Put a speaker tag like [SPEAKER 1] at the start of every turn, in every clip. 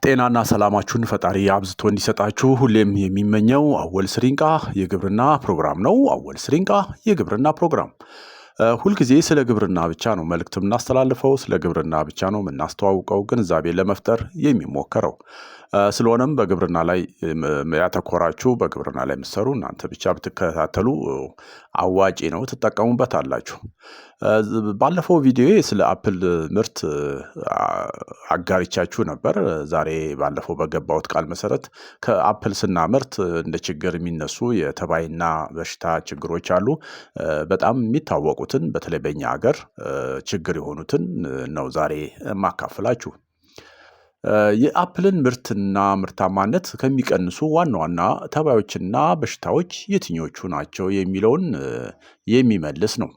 [SPEAKER 1] ጤናና ሰላማችሁን ፈጣሪ አብዝቶ እንዲሰጣችሁ ሁሌም የሚመኘው አወል ስሪንቃ የግብርና ፕሮግራም ነው። አወል ስሪንቃ የግብርና ፕሮግራም ሁልጊዜ ስለ ግብርና ብቻ ነው መልእክት የምናስተላልፈው፣ ስለ ግብርና ብቻ ነው የምናስተዋውቀው፣ ግንዛቤ ለመፍጠር የሚሞከረው። ስለሆነም በግብርና ላይ ያተኮራችሁ በግብርና ላይ የምትሰሩ እናንተ ብቻ ብትከታተሉ አዋጪ ነው፣ ትጠቀሙበታላችሁ። ባለፈው ቪዲዮ ስለ አፕል ምርት አጋርቻችሁ ነበር። ዛሬ ባለፈው በገባሁት ቃል መሰረት ከአፕል ስናመርት እንደ ችግር የሚነሱ የተባይና በሽታ ችግሮች አሉ። በጣም የሚታወቁትን በተለይ በእኛ ሀገር ችግር የሆኑትን ነው ዛሬ የማካፍላችሁ። የአፕልን ምርትና ምርታማነት ከሚቀንሱ ዋና ዋና ተባዮችና በሽታዎች የትኞቹ ናቸው የሚለውን የሚመልስ ነው።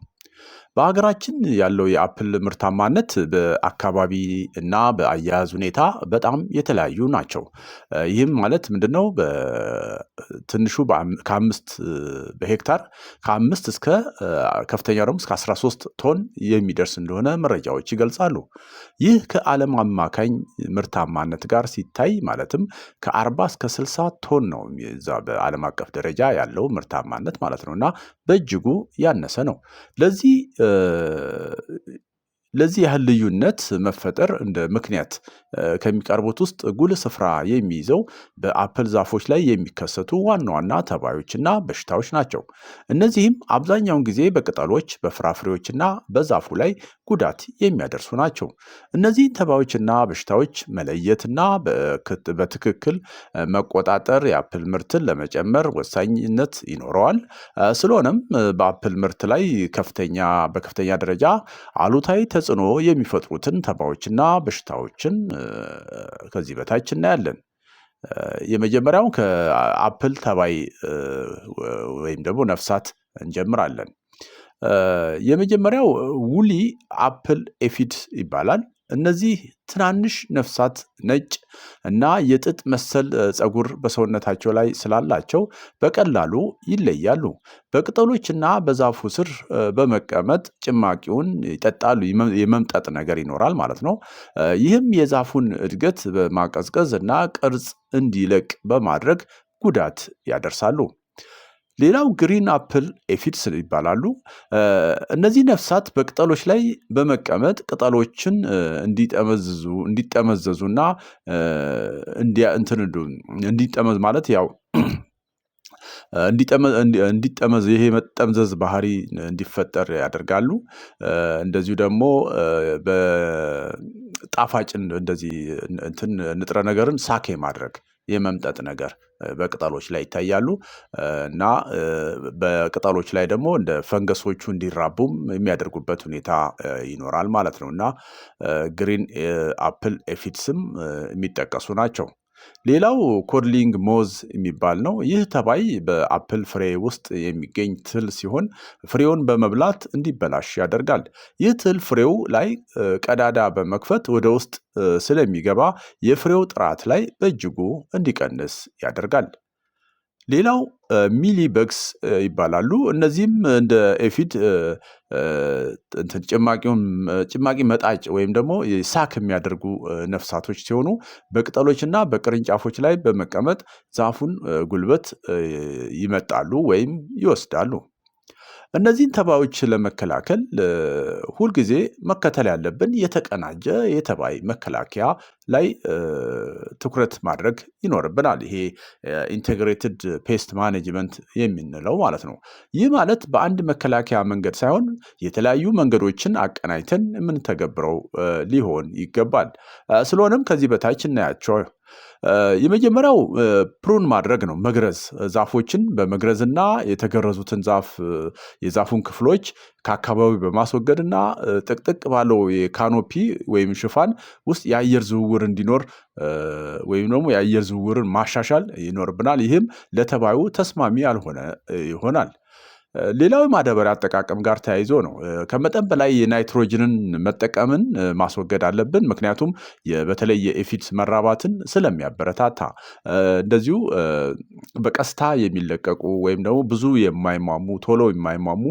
[SPEAKER 1] በሀገራችን ያለው የአፕል ምርታማነት በአካባቢ እና በአያያዝ ሁኔታ በጣም የተለያዩ ናቸው። ይህም ማለት ምንድነው? በትንሹ ከአምስት በሄክታር ከአምስት እስከ ከፍተኛ ደግሞ እስከ 13 ቶን የሚደርስ እንደሆነ መረጃዎች ይገልጻሉ። ይህ ከዓለም አማካኝ ምርታማነት ጋር ሲታይ ማለትም ከ40 እስከ 60 ቶን ነው እዛ በዓለም አቀፍ ደረጃ ያለው ምርታማነት ማለት ነው እና በእጅጉ ያነሰ ነው። ለዚህ ያህል ልዩነት መፈጠር እንደ ምክንያት ከሚቀርቡት ውስጥ ጉልህ ስፍራ የሚይዘው በአፕል ዛፎች ላይ የሚከሰቱ ዋና ዋና ተባዮችና በሽታዎች ናቸው። እነዚህም አብዛኛውን ጊዜ በቅጠሎች፣ በፍራፍሬዎችና በዛፉ ላይ ጉዳት የሚያደርሱ ናቸው። እነዚህን ተባዮችና በሽታዎች መለየትና በትክክል መቆጣጠር የአፕል ምርትን ለመጨመር ወሳኝነት ይኖረዋል። ስለሆነም በአፕል ምርት ላይ በከፍተኛ ደረጃ አሉታዊ ተጽዕኖ የሚፈጥሩትን ተባዮችና በሽታዎችን ከዚህ በታች እናያለን። የመጀመሪያው ከአፕል ተባይ ወይም ደግሞ ነፍሳት እንጀምራለን። የመጀመሪያው ውሊ አፕል ኤፊድ ይባላል። እነዚህ ትናንሽ ነፍሳት ነጭ እና የጥጥ መሰል ፀጉር በሰውነታቸው ላይ ስላላቸው በቀላሉ ይለያሉ። በቅጠሎችና በዛፉ ስር በመቀመጥ ጭማቂውን ይጠጣሉ። የመምጠጥ ነገር ይኖራል ማለት ነው። ይህም የዛፉን እድገት በማቀዝቀዝ እና ቅርጽ እንዲለቅ በማድረግ ጉዳት ያደርሳሉ። ሌላው ግሪን አፕል ኤፊድስ ይባላሉ። እነዚህ ነፍሳት በቅጠሎች ላይ በመቀመጥ ቅጠሎችን እንዲጠመዘዙና እንዲጠመዝ ማለት ያው እንዲጠመዝ ይሄ መጠምዘዝ ባህሪ እንዲፈጠር ያደርጋሉ። እንደዚሁ ደግሞ በጣፋጭ እንደዚህ ንጥረ ነገርን ሳክ የማድረግ የመምጠጥ ነገር በቅጠሎች ላይ ይታያሉ እና በቅጠሎች ላይ ደግሞ እንደ ፈንገሶቹ እንዲራቡም የሚያደርጉበት ሁኔታ ይኖራል ማለት ነው እና ግሪን አፕል ኤፊድስም የሚጠቀሱ ናቸው። ሌላው ኮድሊንግ ሞዝ የሚባል ነው። ይህ ተባይ በአፕል ፍሬ ውስጥ የሚገኝ ትል ሲሆን ፍሬውን በመብላት እንዲበላሽ ያደርጋል። ይህ ትል ፍሬው ላይ ቀዳዳ በመክፈት ወደ ውስጥ ስለሚገባ የፍሬው ጥራት ላይ በእጅጉ እንዲቀንስ ያደርጋል። ሌላው ሚሊ በግስ ይባላሉ። እነዚህም እንደ ኤፊድ ጭማቂ መጣጭ ወይም ደግሞ ሳክ የሚያደርጉ ነፍሳቶች ሲሆኑ በቅጠሎችና በቅርንጫፎች ላይ በመቀመጥ ዛፉን ጉልበት ይመጣሉ ወይም ይወስዳሉ። እነዚህን ተባዮች ለመከላከል ሁልጊዜ መከተል ያለብን የተቀናጀ የተባይ መከላከያ ላይ ትኩረት ማድረግ ይኖርብናል። ይሄ ኢንቴግሬትድ ፔስት ማኔጅመንት የምንለው ማለት ነው። ይህ ማለት በአንድ መከላከያ መንገድ ሳይሆን የተለያዩ መንገዶችን አቀናጅተን የምንተገብረው ሊሆን ይገባል። ስለሆነም ከዚህ በታች እናያቸው። የመጀመሪያው ፕሩን ማድረግ ነው። መግረዝ ዛፎችን በመግረዝና የተገረዙትን የዛፉን ክፍሎች ከአካባቢው በማስወገድና ጥቅጥቅ ባለው የካኖፒ ወይም ሽፋን ውስጥ የአየር ዝውውር እንዲኖር ወይም ደግሞ የአየር ዝውውርን ማሻሻል ይኖርብናል። ይህም ለተባዩ ተስማሚ ያልሆነ ይሆናል። ሌላው ማዳበሪያ አጠቃቀም ጋር ተያይዞ ነው። ከመጠን በላይ የናይትሮጅንን መጠቀምን ማስወገድ አለብን። ምክንያቱም በተለይ የኤፊድስ መራባትን ስለሚያበረታታ። እንደዚሁ በቀስታ የሚለቀቁ ወይም ደግሞ ብዙ የማይሟሙ ቶሎ የማይሟሙ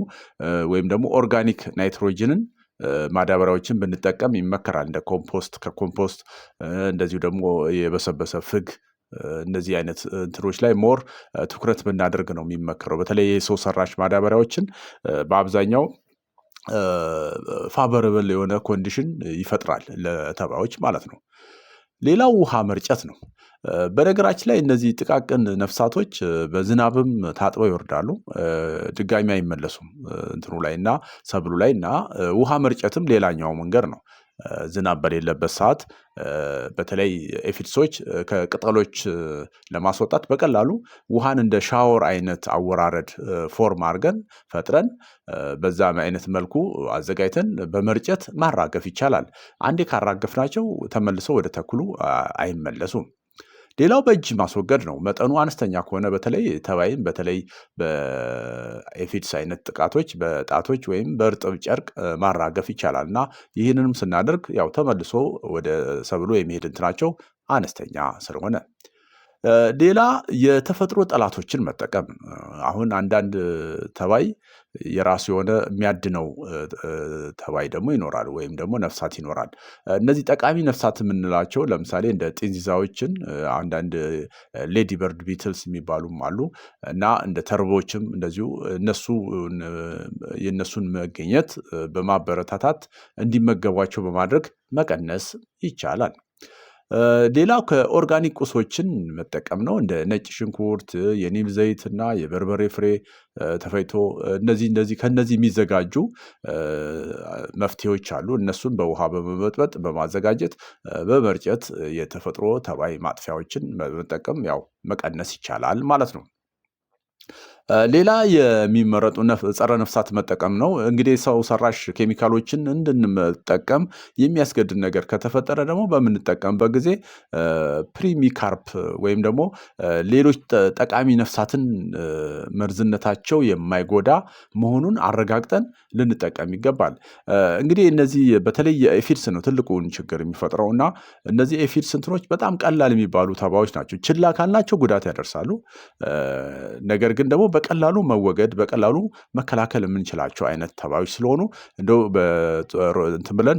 [SPEAKER 1] ወይም ደግሞ ኦርጋኒክ ናይትሮጅንን ማዳበሪያዎችን ብንጠቀም ይመከራል። እንደ ኮምፖስት ከኮምፖስት እንደዚሁ ደግሞ የበሰበሰ ፍግ እነዚህ አይነት እንትኖች ላይ ሞር ትኩረት ብናደርግ ነው የሚመከረው። በተለይ የሰው ሰራሽ ማዳበሪያዎችን በአብዛኛው ፋቨረብል የሆነ ኮንዲሽን ይፈጥራል ለተባዮች ማለት ነው። ሌላው ውሃ መርጨት ነው። በነገራችን ላይ እነዚህ ጥቃቅን ነፍሳቶች በዝናብም ታጥበው ይወርዳሉ፣ ድጋሚ አይመለሱም እንትኑ ላይ እና ሰብሉ ላይ እና ውሃ መርጨትም ሌላኛው መንገድ ነው። ዝናብ በሌለበት ሰዓት በተለይ ኤፊድሶች ከቅጠሎች ለማስወጣት በቀላሉ ውሃን እንደ ሻወር አይነት አወራረድ ፎርም አድርገን ፈጥረን በዛ አይነት መልኩ አዘጋጅተን በመርጨት ማራገፍ ይቻላል። አንዴ ካራገፍናቸው ተመልሰው ወደ ተክሉ አይመለሱም። ሌላው በእጅ ማስወገድ ነው። መጠኑ አነስተኛ ከሆነ በተለይ ተባይን በተለይ በኤፊድስ አይነት ጥቃቶች በጣቶች ወይም በእርጥብ ጨርቅ ማራገፍ ይቻላል እና ይህንንም ስናደርግ ያው ተመልሶ ወደ ሰብሉ የሚሄድ እንትናቸው አነስተኛ ስለሆነ። ሌላ የተፈጥሮ ጠላቶችን መጠቀም። አሁን አንዳንድ ተባይ የራሱ የሆነ የሚያድነው ተባይ ደግሞ ይኖራል ወይም ደግሞ ነፍሳት ይኖራል። እነዚህ ጠቃሚ ነፍሳት የምንላቸው ለምሳሌ እንደ ጢንዚዛዎችን አንዳንድ ሌዲ በርድ ቢትልስ የሚባሉም አሉ እና እንደ ተርቦችም እንደዚሁ የእነሱን መገኘት በማበረታታት እንዲመገቧቸው በማድረግ መቀነስ ይቻላል። ሌላው ከኦርጋኒክ ቁሶችን መጠቀም ነው። እንደ ነጭ ሽንኩርት፣ የኒም ዘይት እና የበርበሬ ፍሬ ተፈጭቶ እነዚህ ከነዚህ የሚዘጋጁ መፍትሄዎች አሉ። እነሱን በውሃ በመበጥበጥ በማዘጋጀት በመርጨት የተፈጥሮ ተባይ ማጥፊያዎችን በመጠቀም ያው መቀነስ ይቻላል ማለት ነው። ሌላ የሚመረጡ ጸረ ነፍሳት መጠቀም ነው። እንግዲህ ሰው ሰራሽ ኬሚካሎችን እንድንጠቀም የሚያስገድድ ነገር ከተፈጠረ ደግሞ በምንጠቀምበት ጊዜ ፕሪሚካርፕ ወይም ደግሞ ሌሎች ጠቃሚ ነፍሳትን መርዝነታቸው የማይጎዳ መሆኑን አረጋግጠን ልንጠቀም ይገባል። እንግዲህ እነዚህ በተለይ የኤፊድስ ነው ትልቁን ችግር የሚፈጥረው እና እነዚህ ኤፊድስ እንትኖች በጣም ቀላል የሚባሉ ተባዮች ናቸው። ችላ ካልናቸው ጉዳት ያደርሳሉ። ነገር ግን ደግሞ በቀላሉ መወገድ በቀላሉ መከላከል የምንችላቸው አይነት ተባዮች ስለሆኑ እንደው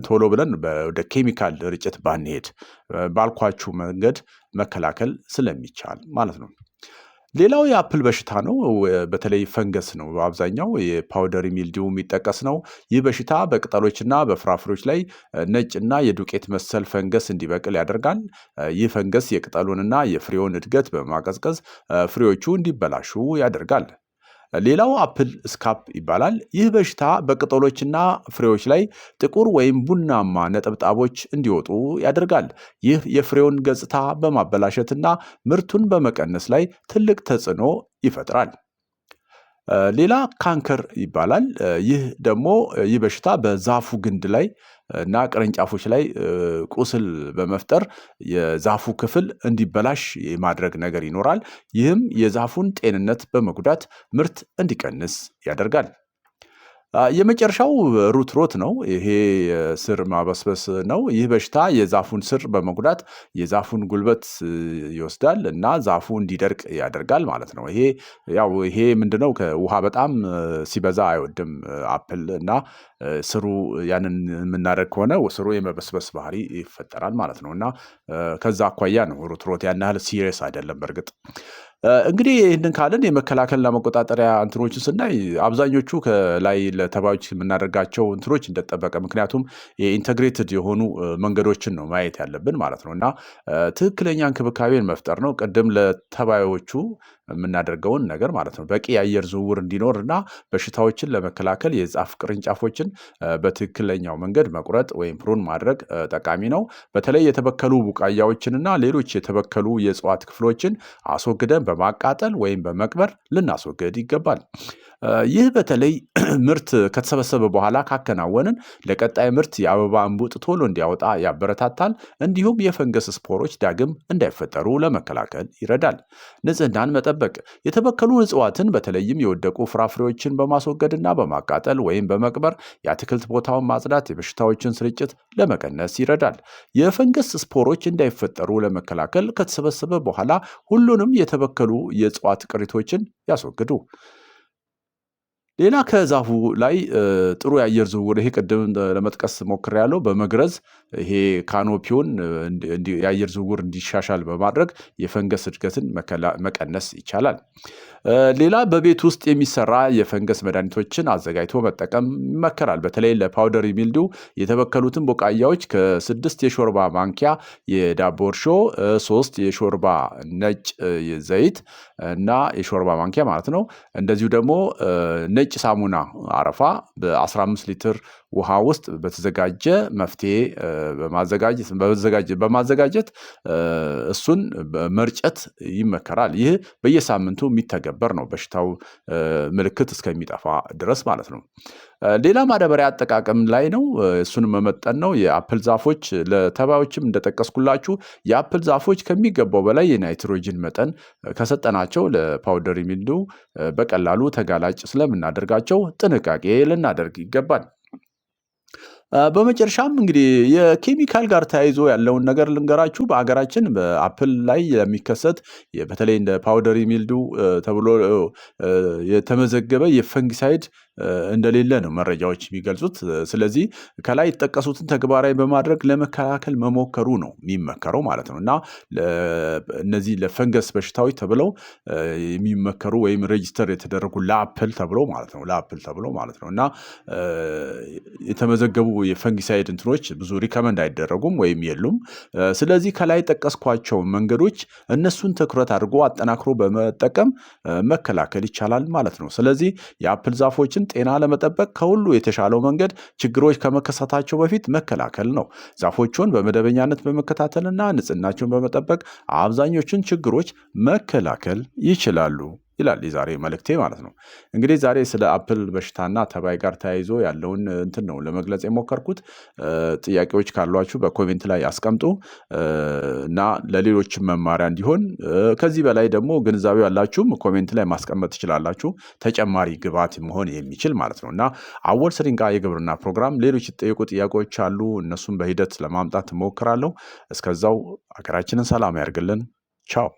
[SPEAKER 1] ቶሎ ብለን ወደ ኬሚካል ርጭት ባንሄድ ባልኳችሁ መንገድ መከላከል ስለሚቻል ማለት ነው። ሌላው የአፕል በሽታ ነው። በተለይ ፈንገስ ነው። በአብዛኛው የፓውደሪ ሚልዲው የሚጠቀስ ነው። ይህ በሽታ በቅጠሎችና በፍራፍሬዎች ላይ ነጭና የዱቄት መሰል ፈንገስ እንዲበቅል ያደርጋል። ይህ ፈንገስ የቅጠሉንና የፍሬውን እድገት በማቀዝቀዝ ፍሬዎቹ እንዲበላሹ ያደርጋል። ሌላው አፕል ስካፕ ይባላል። ይህ በሽታ በቅጠሎችና ፍሬዎች ላይ ጥቁር ወይም ቡናማ ነጠብጣቦች እንዲወጡ ያደርጋል። ይህ የፍሬውን ገጽታ በማበላሸትና ምርቱን በመቀነስ ላይ ትልቅ ተጽዕኖ ይፈጥራል። ሌላ ካንከር ይባላል። ይህ በሽታ በዛፉ ግንድ ላይ እና ቅርንጫፎች ላይ ቁስል በመፍጠር የዛፉ ክፍል እንዲበላሽ የማድረግ ነገር ይኖራል። ይህም የዛፉን ጤንነት በመጉዳት ምርት እንዲቀንስ ያደርጋል። የመጨረሻው ሩት ሮት ነው። ይሄ ስር ማበስበስ ነው። ይህ በሽታ የዛፉን ስር በመጉዳት የዛፉን ጉልበት ይወስዳል እና ዛፉ እንዲደርቅ ያደርጋል ማለት ነው። ይሄ ምንድነው? ከውሃ በጣም ሲበዛ አይወድም አፕል እና ስሩ ያንን የምናደርግ ከሆነ ስሩ የመበስበስ ባህሪ ይፈጠራል ማለት ነው እና ከዛ አኳያ ነው ሩት ሮት ያን ያህል ሲሪየስ አይደለም በእርግጥ። እንግዲህ ይህንን ካልን የመከላከልና መቆጣጠሪያ እንትኖችን ስናይ አብዛኞቹ ከላይ ለተባዮች የምናደርጋቸው እንትኖች እንደጠበቀ ምክንያቱም የኢንተግሬትድ የሆኑ መንገዶችን ነው ማየት ያለብን ማለት ነው እና ትክክለኛ እንክብካቤን መፍጠር ነው። ቅድም ለተባዮቹ የምናደርገውን ነገር ማለት ነው በቂ የአየር ዝውውር እንዲኖር እና በሽታዎችን ለመከላከል የዛፍ ቅርንጫፎችን በትክክለኛው መንገድ መቁረጥ ወይም ፕሩን ማድረግ ጠቃሚ ነው። በተለይ የተበከሉ ቡቃያዎችንና ሌሎች የተበከሉ የእጽዋት ክፍሎችን አስወግደን በማቃጠል ወይም በመቅበር ልናስወግድ ይገባል። ይህ በተለይ ምርት ከተሰበሰበ በኋላ ካከናወንን ለቀጣይ ምርት የአበባ እንቡጥ ቶሎ እንዲያወጣ ያበረታታል። እንዲሁም የፈንገስ ስፖሮች ዳግም እንዳይፈጠሩ ለመከላከል ይረዳል። ንጽህናን መጠበቅ የተበከሉ እጽዋትን በተለይም የወደቁ ፍራፍሬዎችን በማስወገድና በማቃጠል ወይም በመቅበር የአትክልት ቦታውን ማጽዳት የበሽታዎችን ስርጭት ለመቀነስ ይረዳል። የፈንገስ ስፖሮች እንዳይፈጠሩ ለመከላከል ከተሰበሰበ በኋላ ሁሉንም የተበከሉ የእጽዋት ቅሪቶችን ያስወግዱ። ሌላ ከዛፉ ላይ ጥሩ የአየር ዝውውር ይሄ ቅድም ለመጥቀስ ሞክሬያለሁ። በመግረዝ ይሄ ካኖፒውን የአየር ዝውውር እንዲሻሻል በማድረግ የፈንገስ እድገትን መቀነስ ይቻላል። ሌላ በቤት ውስጥ የሚሰራ የፈንገስ መድኃኒቶችን አዘጋጅቶ መጠቀም ይመከራል። በተለይ ለፓውደሪ ሚልዲው የተበከሉትን ቡቃያዎች ከ6 የሾርባ ማንኪያ የዳቦ እርሾ፣ 3 የሾርባ ነጭ ዘይት እና የሾርባ ማንኪያ ማለት ነው። እንደዚሁ ደግሞ ነጭ ሳሙና አረፋ በ15 ሊትር ውሃ ውስጥ በተዘጋጀ መፍትሄ በማዘጋጀት እሱን መርጨት ይመከራል። ይህ በየሳምንቱ የሚተገበር ነው፣ በሽታው ምልክት እስከሚጠፋ ድረስ ማለት ነው። ሌላ ማዳበሪያ አጠቃቀም ላይ ነው፣ እሱን መመጠን ነው። የአፕል ዛፎች ለተባዮችም እንደጠቀስኩላችሁ የአፕል ዛፎች ከሚገባው በላይ የናይትሮጅን መጠን ከሰጠናቸው ለፓውደሪ ሚልዲው በቀላሉ ተጋላጭ ስለምናደርጋቸው ጥንቃቄ ልናደርግ ይገባል። በመጨረሻም እንግዲህ የኬሚካል ጋር ተያይዞ ያለውን ነገር ልንገራችሁ። በአገራችን በአፕል ላይ የሚከሰት በተለይ እንደ ፓውደሪ ሚልዲው ተብሎ የተመዘገበ የፈንጊሳይድ እንደሌለ ነው መረጃዎች የሚገልጹት። ስለዚህ ከላይ የተጠቀሱትን ተግባራዊ በማድረግ ለመከላከል መሞከሩ ነው የሚመከረው ማለት ነው እና እነዚህ ለፈንገስ በሽታዎች ተብለው የሚመከሩ ወይም ሬጂስተር የተደረጉ ለአፕል ተብሎ ማለት ነው እና የተመዘገቡ የፈንጊሳይድ እንትኖች ብዙ ሪከመንድ አይደረጉም ወይም የሉም። ስለዚህ ከላይ ጠቀስኳቸው መንገዶች እነሱን ትኩረት አድርጎ አጠናክሮ በመጠቀም መከላከል ይቻላል ማለት ነው። ስለዚህ የአፕል ዛፎችን ጤና ለመጠበቅ ከሁሉ የተሻለው መንገድ ችግሮች ከመከሰታቸው በፊት መከላከል ነው። ዛፎቹን በመደበኛነት በመከታተልና ንጽህናቸውን በመጠበቅ አብዛኞቹን ችግሮች መከላከል ይችላሉ ይላል የዛሬ መልእክቴ ማለት ነው። እንግዲህ ዛሬ ስለ አፕል በሽታና ተባይ ጋር ተያይዞ ያለውን እንትን ነው ለመግለጽ የሞከርኩት። ጥያቄዎች ካሏችሁ በኮሜንት ላይ አስቀምጡ እና ለሌሎችም መማሪያ እንዲሆን ከዚህ በላይ ደግሞ ግንዛቤው ያላችሁም ኮሜንት ላይ ማስቀመጥ ትችላላችሁ፣ ተጨማሪ ግብዓት መሆን የሚችል ማለት ነው እና አወል ስሪንቃ የግብርና ፕሮግራም ሌሎች የተጠየቁ ጥያቄዎች አሉ፣ እነሱም በሂደት ለማምጣት እሞክራለሁ። እስከዛው ሀገራችንን ሰላም ያርግልን። ቻው።